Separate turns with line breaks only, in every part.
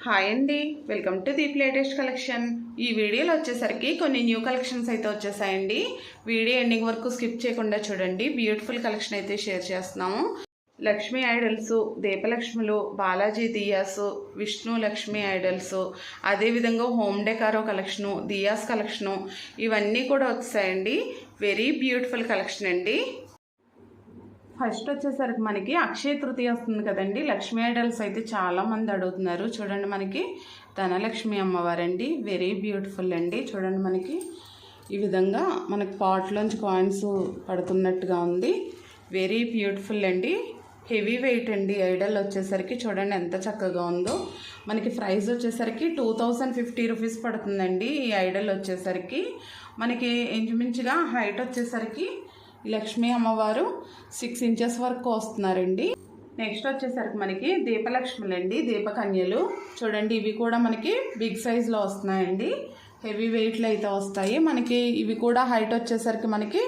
Hi అండి, welcome to Deep latest collection. ఈ వీడియోలో వచ్చేసరికి కొన్ని న్యూ కలెక్షన్స్ అయితే వచ్చేసాయండి. వీడియో ఎండింగ్ వరకు స్కిప్ చేయకుండా చూడండి. బ్యూటిఫుల్ కలెక్షన్ అయితే షేర్ చేస్తున్నాము. లక్ష్మీ ఐడల్స్, దీపలక్ష్ములు, బాలాజీ దియాస్, విష్ణు లక్ష్మీ ఐడల్స్, అదేవిధంగా హోమ్ డెకారో కలెక్షను, దియాస్ కలెక్షను, ఇవన్నీ కూడా వచ్చాయండి. వెరీ బ్యూటిఫుల్ కలెక్షన్ అండి. ఫస్ట్ వచ్చేసరికి మనకి అక్షయ తృతీయ వస్తుంది కదండి. లక్ష్మీ ఐడల్స్ అయితే చాలామంది అడుగుతున్నారు. చూడండి, మనకి ధనలక్ష్మి అమ్మవారండి. వెరీ బ్యూటిఫుల్ అండి. చూడండి, మనకి ఈ విధంగా మనకి పాట్లోంచి కాయిన్స్ పడుతున్నట్టుగా ఉంది. వెరీ బ్యూటిఫుల్ అండి. హెవీ వెయిట్ అండి. ఐడల్ వచ్చేసరికి చూడండి ఎంత చక్కగా ఉందో. మనకి ప్రైస్ వచ్చేసరికి 2050 రూపీస్ పడుతుందండి. ఈ ఐడల్ వచ్చేసరికి మనకి ఇంచుమించుగా హైట్ వచ్చేసరికి లక్ష్మీ అమ్మవారు 6 ఇంచెస్ వరకు వస్తున్నారండి. నెక్స్ట్ వచ్చేసరికి మనకి దీపలక్ష్ములండి, దీపకన్యలు. చూడండి, ఇవి కూడా మనకి బిగ్ సైజులో వస్తున్నాయండి. హెవీ వెయిట్లో అయితే వస్తాయి. మనకి ఇవి కూడా హైట్ వచ్చేసరికి మనకి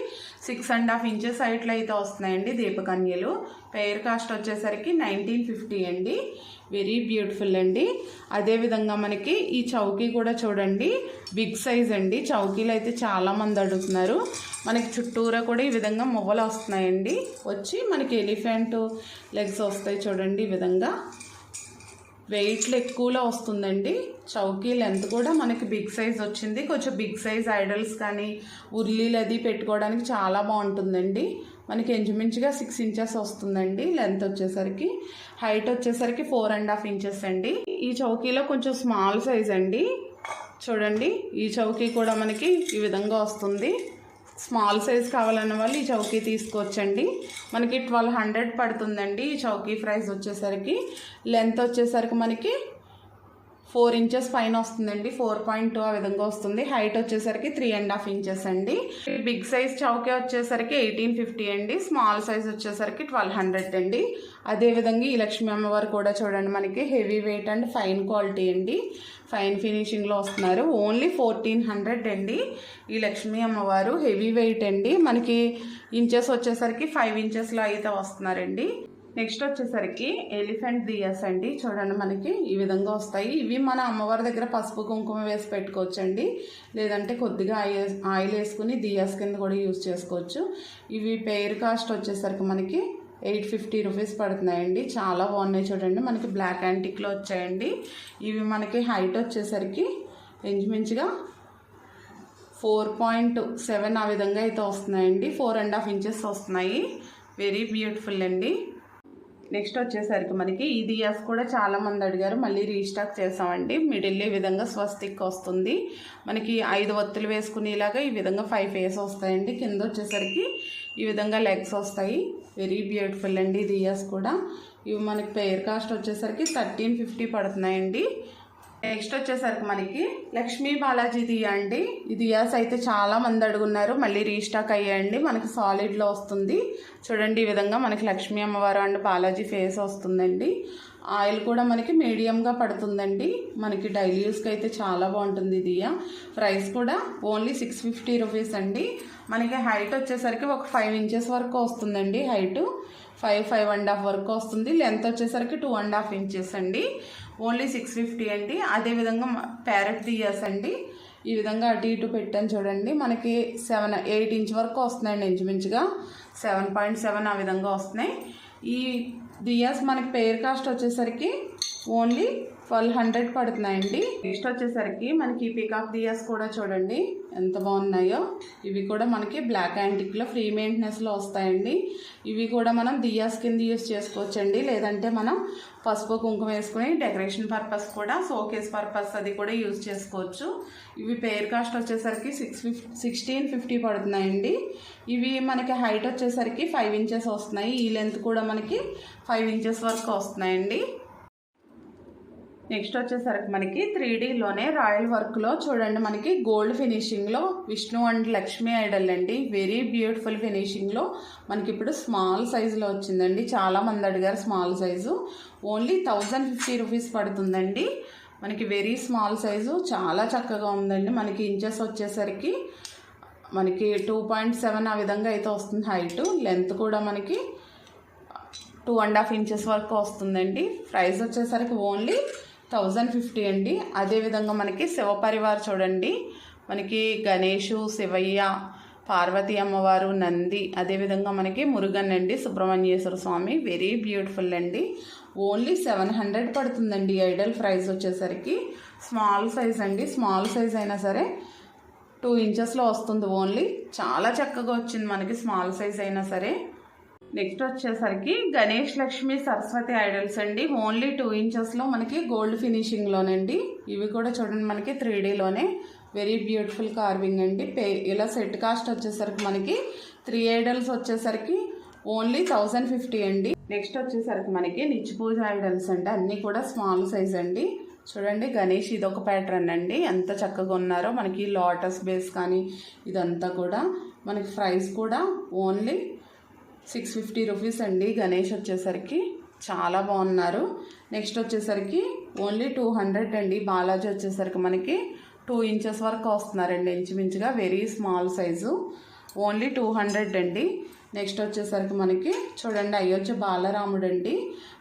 6.5 ఇంచెస్ హైట్లో అయితే వస్తున్నాయండి దీపకన్యలు. పెయిర్ కాస్ట్ వచ్చేసరికి 1950 అండి. వెరీ బ్యూటిఫుల్ అండి. అదేవిధంగా మనకి ఈ చౌకీ కూడా చూడండి, బిగ్ సైజ్ అండి. చౌకీలు అయితే చాలామంది అడుగుతున్నారు. మనకి చుట్టూరా కూడా ఈ విధంగా మువ్వలు వస్తున్నాయండి. వచ్చి మనకి ఎలిఫెంట్ లెగ్స్ వస్తాయి. చూడండి, ఈ విధంగా వెయిట్లు ఎక్కువలో వస్తుందండి. చౌకీ లెంత్ కూడా మనకి బిగ్ సైజ్ వచ్చింది. కొంచెం బిగ్ సైజ్ ఐడల్స్ కానీ ఉర్లీలు అది పెట్టుకోవడానికి చాలా బాగుంటుందండి. మనకి ఇంచుమించుగా 6 ఇంచెస్ వస్తుందండి లెంత్ వచ్చేసరికి. హైట్ వచ్చేసరికి 4.5 ఇంచెస్ అండి. ఈ చౌకీలో కొంచెం స్మాల్ సైజ్ అండి. చూడండి, ఈ చౌకీ కూడా మనకి ఈ విధంగా వస్తుంది. స్మాల్ సైజ్ కావాలన్న వాళ్ళు ఈ చౌకీ తీసుకోవచ్చండి. మనకి 1200 పడుతుందండి ఈ చౌకీ ప్రైస్ వచ్చేసరికి. లెంత్ వచ్చేసరికి మనకి 4 ఇంచెస్ పైన వస్తుందండి. 4.2 ఆ విధంగా వస్తుంది. హైట్ వచ్చేసరికి 3.5 ఇంచెస్ అండి. బిగ్ సైజ్ చౌకీ వచ్చేసరికి 1850 అండి. స్మాల్ సైజ్ వచ్చేసరికి 1200 అండి. అదేవిధంగా ఈ లక్ష్మీ అమ్మవారు కూడా చూడండి, మనకి heavy weight and fine quality అండి. ఫైన్ ఫినిషింగ్లో వస్తున్నారు. ఓన్లీ 1400 అండి. ఈ లక్ష్మీ అమ్మవారు హెవీ వెయిట్ అండి. మనకి ఇంచెస్ వచ్చేసరికి 5 ఇంచెస్లో అయితే వస్తున్నారండి. నెక్స్ట్ వచ్చేసరికి ఎలిఫెంట్ దియాస్ అండి. చూడండి, మనకి ఈ విధంగా వస్తాయి. ఇవి మన అమ్మవారి దగ్గర పసుపు కుంకుమ వేసి పెట్టుకోవచ్చండి. లేదంటే కొద్దిగా ఆయిల్ వేసుకుని దియాస్ కింద కూడా యూజ్ చేసుకోవచ్చు. ఇవి పెయిర్ కాస్ట్ వచ్చేసరికి మనకి 850 రూపీస్ పడుతున్నాయండి. చాలా బాగున్నాయి. చూడండి, మనకి బ్లాక్ యాంటిక్లో వచ్చాయండి. ఇవి మనకి హైట్ వచ్చేసరికి ఇంచుమించుగా 4.7 ఆ విధంగా అయితే వస్తున్నాయండి. 4.5 ఇంచెస్ వస్తున్నాయి. వెరీ బ్యూటిఫుల్ అండి. నెక్స్ట్ వచ్చేసరికి మనకి ఈ దియాస్ కూడా చాలామంది అడిగారు. మళ్ళీ రీస్టాక్ చేసామండి. మిడిల్ ఈ విధంగా స్వస్తిక్ వస్తుంది. మనకి 5 ఒత్తులు వేసుకునేలాగా ఈ విధంగా 5 ఫేస్ వస్తాయండి. కింద వచ్చేసరికి ఈ విధంగా లెగ్స్ వస్తాయి. వెరీ బ్యూటిఫుల్ అండి దియాస్ కూడా. ఇవి మనకి పెయిర్ కాస్ట్ వచ్చేసరికి 1350 పడుతున్నాయండి. నెక్స్ట్ వచ్చేసరికి మనకి లక్ష్మీ బాలాజీ దియా అండి. ఈ దియాస్ అయితే చాలా మంది అడుగున్నారు. మళ్ళీ రీస్టాక్ అయ్యాయండి. మనకి సాలిడ్లో వస్తుంది. చూడండి, ఈ విధంగా మనకి లక్ష్మీ అమ్మవారు అండ్ బాలాజీ ఫేస్ వస్తుందండి. ఆయిల్ కూడా మనకి మీడియంగా పడుతుందండి. మనకి డైలీ యూస్కి అయితే చాలా బాగుంటుంది దియా. ప్రైస్ కూడా ఓన్లీ 650 రూపీస్ అండి. మనకి హైట్ వచ్చేసరికి ఒక 5 ఇంచెస్ వరకు వస్తుందండి. హైటు 5.5 వరకు వస్తుంది. లెంత్ వచ్చేసరికి 2.5 ఇంచెస్ అండి. ఓన్లీ 650 అండి. అదేవిధంగా ప్యారెట్ దియాస్ అండి. ఈ విధంగా అటు ఇటు పెట్టాను చూడండి. మనకి 8 ఇంచ్ వరకు వస్తున్నాయండి. ఇంచుమించుగా 7.7 ఆ విధంగా వస్తున్నాయి. ఈ దియాస్ మనకి పెయిర్ కాస్ట్ వచ్చేసరికి ఓన్లీ 1200 పడుతున్నాయండి. నెక్స్ట్ వచ్చేసరికి మనకి పీకాక్ దియాస్ కూడా చూడండి ఎంత బాగున్నాయో. ఇవి కూడా మనకి బ్లాక్ యాంటిక్లో ఫ్రీ మెయింటెనెన్స్లో వస్తాయండి. ఇవి కూడా మనం దియాస్ కింద యూజ్ చేసుకోవచ్చండి. లేదంటే మనం పసుపు కుంకుమ వేసుకుని డెకరేషన్ పర్పస్ కూడా, షోకేస్ పర్పస్ అది కూడా యూజ్ చేసుకోవచ్చు. ఇవి పెయిర్ కాస్ట్ వచ్చేసరికి 1650 పడుతున్నాయండి. ఇవి మనకి హైట్ వచ్చేసరికి 5 ఇంచెస్ వస్తున్నాయి. ఈ లెంత్ కూడా మనకి 5 ఇంచెస్ వరకు వస్తున్నాయండి. నెక్స్ట్ వచ్చేసరికి మనకి 3Dలోనే రాయల్ వర్క్లో చూడండి, మనకి గోల్డ్ ఫినిషింగ్లో విష్ణు అండ్ లక్ష్మీ ఐడల్ అండి. వెరీ బ్యూటిఫుల్ ఫినిషింగ్లో మనకి ఇప్పుడు స్మాల్ సైజులో వచ్చిందండి. చాలామంది అడిగారు స్మాల్ సైజు. ఓన్లీ 1050 రూపీస్ పడుతుందండి. మనకి వెరీ స్మాల్ సైజు చాలా చక్కగా ఉందండి. మనకి ఇంచెస్ వచ్చేసరికి మనకి 2.7 ఆ విధంగా అయితే వస్తుంది హైటు. లెంత్ కూడా మనకి 2.5 ఇంచెస్ వరకు వస్తుందండి. ప్రైస్ వచ్చేసరికి ఓన్లీ 1050 అండి. అదేవిధంగా మనకి శివపరివార్ చూడండి, మనకి గణేషు, శివయ్య, పార్వతీ అమ్మవారు, నంది, అదేవిధంగా మనకి మురుగన్ అండి, సుబ్రహ్మణ్యేశ్వర స్వామి, వెరీ బ్యూటిఫుల్ అండి. ఓన్లీ 700 పడుతుందండి. ఐడల్ ప్రైస్ వచ్చేసరికి స్మాల్ సైజ్ అండి. స్మాల్ సైజ్ అయినా సరే 2 ఇంచెస్లో వస్తుంది ఓన్లీ. చాలా చక్కగా వచ్చింది మనకి స్మాల్ సైజ్ అయినా సరే. నెక్స్ట్ వచ్చేసరికి గణేష్, లక్ష్మి, సరస్వతి ఐడల్స్ అండి. ఓన్లీ 2 ఇంచెస్లో మనకి గోల్డ్ ఫినిషింగ్లోనండి. ఇవి కూడా చూడండి మనకి 3Dలోనే వెరీ బ్యూటిఫుల్ కార్వింగ్ అండి. ఇలా సెట్ కాస్ట్ వచ్చేసరికి మనకి 3 ఐడల్స్ వచ్చేసరికి ఓన్లీ 1050 అండి. నెక్స్ట్ వచ్చేసరికి మనకి నిత్య పూజ ఐడల్స్ అండి. అన్నీ కూడా స్మాల్ సైజ్ అండి. చూడండి గణేష్ ఇదొక ప్యాటర్న్ అండి, ఎంత చక్కగా ఉన్నారో. మనకి లోటస్ బేస్ కానీ ఇదంతా కూడా మనకి ప్రైస్ కూడా ఓన్లీ 650 రూపీస్ అండి. గణేష్ వచ్చేసరికి చాలా బాగున్నారు. నెక్స్ట్ వచ్చేసరికి ఓన్లీ 200 అండి. బాలాజీ వచ్చేసరికి మనకి 2 ఇంచెస్ వరకు వస్తున్నారండి ఇంచుమించుగా, వెరీ స్మాల్ సైజు, ఓన్లీ 200 అండి. నెక్స్ట్ వచ్చేసరికి మనకి చూడండి అయోధ్య బాలరాముడు అండి.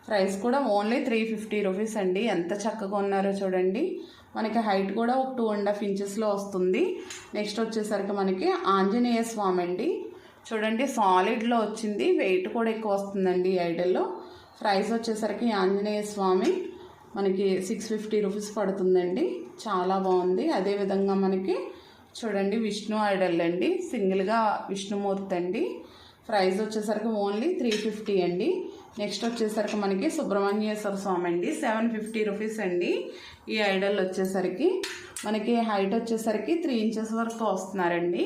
ప్రైస్ కూడా ఓన్లీ 350 రూపీస్ అండి. ఎంత చక్కగా ఉన్నారో చూడండి. మనకి హైట్ కూడా ఒక 2.5 ఇంచెస్లో వస్తుంది. నెక్స్ట్ వచ్చేసరికి మనకి ఆంజనేయ స్వామి అండి. చూడండి సాలిడ్లో వచ్చింది, వెయిట్ కూడా ఎక్కువ వస్తుందండి ఈ ఐడల్లో. ప్రైస్ వచ్చేసరికి ఆంజనేయ స్వామి మనకి 650 రూపీస్ పడుతుందండి. చాలా బాగుంది. అదేవిధంగా మనకి చూడండి విష్ణు ఐడల్ అండి, సింగిల్గా విష్ణుమూర్తి అండి. ప్రైస్ వచ్చేసరికి ఓన్లీ 350 అండి. నెక్స్ట్ వచ్చేసరికి మనకి సుబ్రహ్మణ్యేశ్వర స్వామి అండి, 750 రూపీస్ అండి. ఈ ఐడల్ వచ్చేసరికి మనకి హైట్ వచ్చేసరికి 3 ఇంచెస్ వరకు వస్తున్నారండి.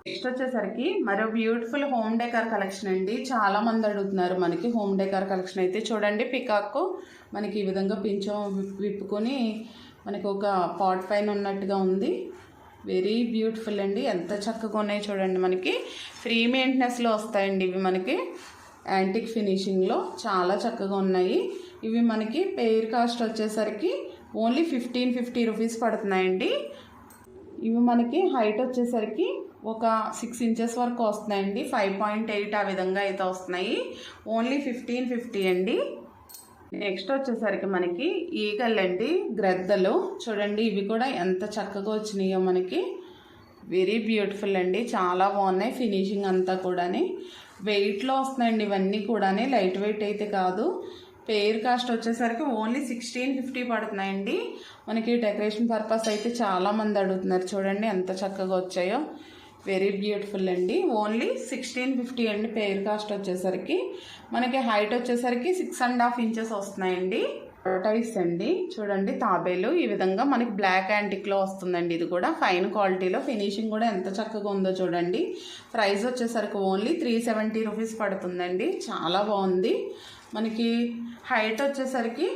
నెక్స్ట్ వచ్చేసరికి మరో బ్యూటిఫుల్ హోమ్ డెకార్ కలెక్షన్ అండి. చాలా మంది అడుగుతున్నారు మనకి హోమ్ డెకార్ కలెక్షన్ అయితే. చూడండి పికాక్ మనకి ఈ విధంగా పించం విప్పుకొని మనకి ఒక పాట్ పైన ఉన్నట్టుగా ఉంది. వెరీ బ్యూటిఫుల్ అండి, ఎంత చక్కగా ఉన్నాయి చూడండి. మనకి ఫ్రీ మెయింటెనెన్స్లో వస్తాయండి ఇవి, మనకి యాంటిక్ ఫినిషింగ్లో చాలా చక్కగా ఉన్నాయి. ఇవి మనకి పెయిర్ కాస్ట్ వచ్చేసరికి ఓన్లీ 1550 రూపీస్ పడుతున్నాయండి. ఇవి మనకి హైట్ వచ్చేసరికి ఒక 6 ఇంచెస్ వరకు వస్తున్నాయండి, 5.8 ఆ విధంగా అయితే వస్తున్నాయి. ఓన్లీ 1550 అండి. నెక్స్ట్ వచ్చేసరికి మనకి ఈగల్ అండి, గ్రద్దలు చూడండి. ఇవి కూడా ఎంత చక్కగా వచ్చినాయో మనకి, వెరీ బ్యూటిఫుల్ అండి, చాలా బాగున్నాయి. ఫినిషింగ్ అంతా కూడా వెయిట్లో వస్తున్నాయండి ఇవన్నీ కూడా, లైట్ వెయిట్ అయితే కాదు. పెయిర్ కాస్ట్ వచ్చేసరికి ఓన్లీ 1650 పడుతున్నాయండి. మనకి డెకరేషన్ పర్పస్ అయితే చాలామంది అడుగుతున్నారు. చూడండి ఎంత చక్కగా వచ్చాయో, వెరీ బ్యూటిఫుల్ అండి. ఓన్లీ 1650 అండి పెయిర్ కాస్ట్ వచ్చేసరికి. మనకి హైట్ వచ్చేసరికి 6.5 ఇంచెస్ వస్తున్నాయండి. టైస్ అండి చూడండి, తాబేలు ఈ విధంగా మనకి బ్లాక్ యాంటిక్లో వస్తుందండి. ఇది కూడా ఫైన్ క్వాలిటీలో, ఫినిషింగ్ కూడా ఎంత చక్కగా ఉందో చూడండి. ప్రైస్ వచ్చేసరికి ఓన్లీ 370 రూపీస్ పడుతుందండి. చాలా బాగుంది. మనకి హైట్ వచ్చేసరికి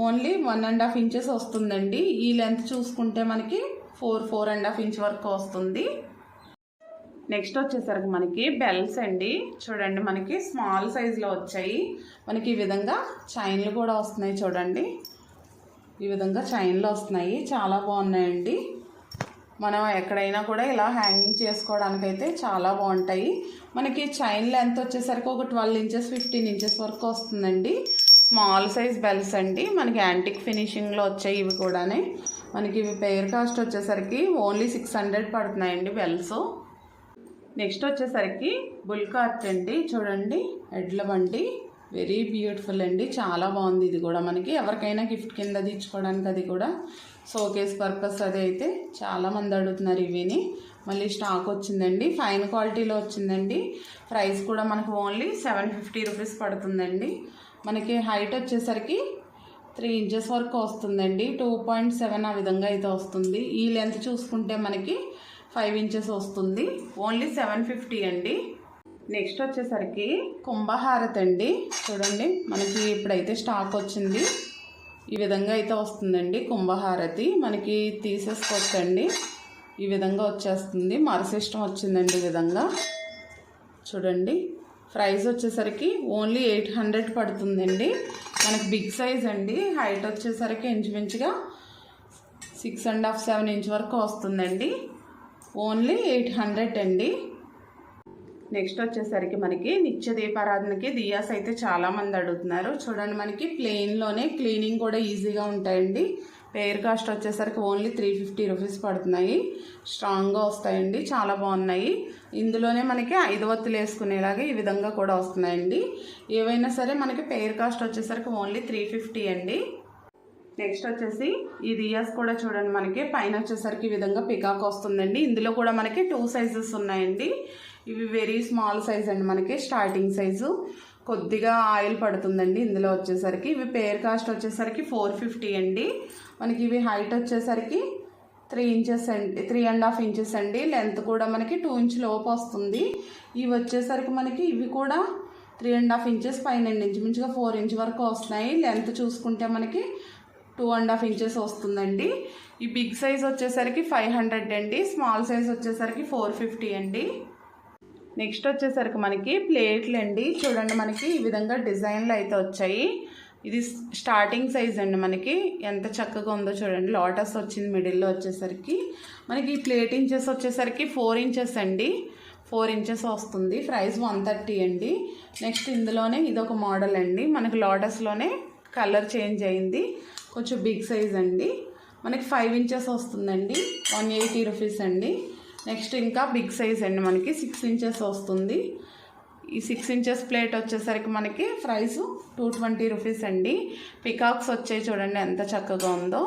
ఓన్లీ 1.5 ఇంచెస్ వస్తుందండి. ఈ లెంత్ చూసుకుంటే మనకి 4.5 ఇంచ్ వరకు వస్తుంది. నెక్స్ట్ వచ్చేసరికి మనకి బెల్స్ అండి. చూడండి మనకి స్మాల్ సైజులో వచ్చాయి. మనకి ఈ విధంగా చైన్లు కూడా వస్తున్నాయి చూడండి. ఈ విధంగా చైన్లు వస్తున్నాయి, చాలా బాగున్నాయండి. మనం ఎక్కడైనా కూడా ఇలా హ్యాంగింగ్ చేసుకోవడానికైతే చాలా బాగుంటాయి. మనకి చైన్ లెంత్ వచ్చేసరికి ఒక 12 ఇంచెస్ 15 ఇంచెస్ వరకు వస్తుందండి. స్మాల్ సైజ్ బెల్స్ అండి, మనకి యాంటిక్ ఫినిషింగ్లో వచ్చాయి ఇవి కూడా. మనకి ఇవి పెయిర్ కాస్ట్ వచ్చేసరికి ఓన్లీ 600 పడుతున్నాయండి బెల్స్. నెక్స్ట్ వచ్చేసరికి బుల్ కార్ట్ అండి. చూడండి ఎడ్ల బండి, వెరీ బ్యూటిఫుల్ అండి, చాలా బాగుంది. ఇది కూడా మనకి ఎవరికైనా గిఫ్ట్ కింద తీసుకోవడానికి, అది కూడా షోకేస్ పర్పస్ అది అయితే చాలామంది అడుగుతున్నారు. ఇవిని మళ్ళీ స్టాక్ వచ్చిందండి, ఫైన్ క్వాలిటీలో వచ్చిందండి. ప్రైస్ కూడా మనకు ఓన్లీ 750 రూపీస్ పడుతుందండి. మనకి హైట్ వచ్చేసరికి 3 ఇంచెస్ వరకు వస్తుందండి, 2.7 ఆ విధంగా అయితే వస్తుంది. ఈ లెంత్ చూసుకుంటే మనకి 5 ఇంచెస్ వస్తుంది. ఓన్లీ 750 అండి. నెక్స్ట్ వచ్చేసరికి కుంభహారతి అండి. చూడండి మనకి ఇప్పుడైతే స్టాక్ వచ్చింది, ఈ విధంగా అయితే వస్తుందండి కుంభహారతి. మనకి తీసేసుకోవచ్చండి, ఈ విధంగా వచ్చేస్తుంది. మర సిస్టమ్ వచ్చిందండి ఈ విధంగా. చూడంండి ప్రైస్ వచ్చేసరికి ఓన్లీ 800 పడుతుందండి. మనకి బిగ్ సైజ్ అండి. హైట్ వచ్చేసరికి ఇంచుమించుగా 6.5 7 ఇంచ్ వరకు వస్తుందండి. ఓన్లీ 800 అండి. నెక్స్ట్ వచ్చేసరికి మనకి నిత్య దీపారాధనకి దియాస్ అయితే చాలామంది అడుగుతున్నారు. చూడండి, మనకి ప్లెయిన్లోనే క్లీనింగ్ కూడా ఈజీగా ఉంటాయండి. పెయిర్ కాస్ట్ వచ్చేసరికి ఓన్లీ 350 రూపీస్ పడుతున్నాయి. స్ట్రాంగ్గా వస్తాయండి, చాలా బాగున్నాయి. ఇందులోనే మనకి 5 ఒత్తులు వేసుకునేలాగా ఈ విధంగా కూడా వస్తున్నాయండి. ఏవైనా సరే మనకి పెయిర్ కాస్ట్ వచ్చేసరికి ఓన్లీ 350 అండి. నెక్స్ట్ వచ్చేసి ఈ దియాస్ కూడా చూడండి, మనకి పైన వచ్చేసరికి ఈ విధంగా పికాక్ వస్తుందండి. ఇందులో కూడా మనకి 2 సైజెస్ ఉన్నాయండి. ఇవి వెరీ స్మాల్ సైజ్ అండి, మనకి స్టార్టింగ్ సైజు. కొద్దిగా ఆయిల్ పడుతుందండి ఇందులో వచ్చేసరికి. ఇవి పెయిర్ కాస్ట్ వచ్చేసరికి 450 అండి. మనకి ఇవి హైట్ వచ్చేసరికి 3 ఇంచెస్ అండి, 3.5 ఇంచెస్ అండి. లెంత్ కూడా మనకి 2 ఇంచ్ లోపు వస్తుంది. ఇవి వచ్చేసరికి మనకి ఇవి కూడా 3.5 ఇంచెస్ పైన ఇంచుమించుగా 4 ఇంచ్ వరకు వస్తున్నాయి. లెంత్ చూసుకుంటే మనకి 2.5 ఇంచెస్ వస్తుందండి. ఈ బిగ్ సైజ్ వచ్చేసరికి 500 అండి. స్మాల్ సైజ్ వచ్చేసరికి 450 అండి. నెక్స్ట్ వచ్చేసరికి మనకి ప్లేట్లు అండి. చూడండి, మనకి ఈ విధంగా డిజైన్లు అయితే వచ్చాయి. ఇది స్టార్టింగ్ సైజ్ అండి. మనకి ఎంత చక్కగా ఉందో చూడండి. లోటస్ వచ్చింది మిడిల్లో వచ్చేసరికి. మనకి ఈ ప్లేట్ ఇంచెస్ వచ్చేసరికి 4 ఇంచెస్ అండి. 4 ఇంచెస్ వస్తుంది. ప్రైస్ 130 అండి. నెక్స్ట్ ఇందులోనే ఇదొక మోడల్ అండి. మనకి లోటస్లోనే కలర్ చేంజ్ అయింది. కొంచెం బిగ్ సైజ్ అండి. మనకి 5 ఇంచెస్ వస్తుందండి. 180 రూపీస్ అండి. నెక్స్ట్ ఇంకా బిగ్ సైజ్ అండి, మనకి 6 ఇంచెస్ వస్తుంది. ఈ 6 ఇంచెస్ ప్లేట్ వచ్చేసరికి మనకి ప్రైస్ 220 రూపీస్ అండి. పికాక్స్ వచ్చాయి చూడండి ఎంత చక్కగా ఉందో.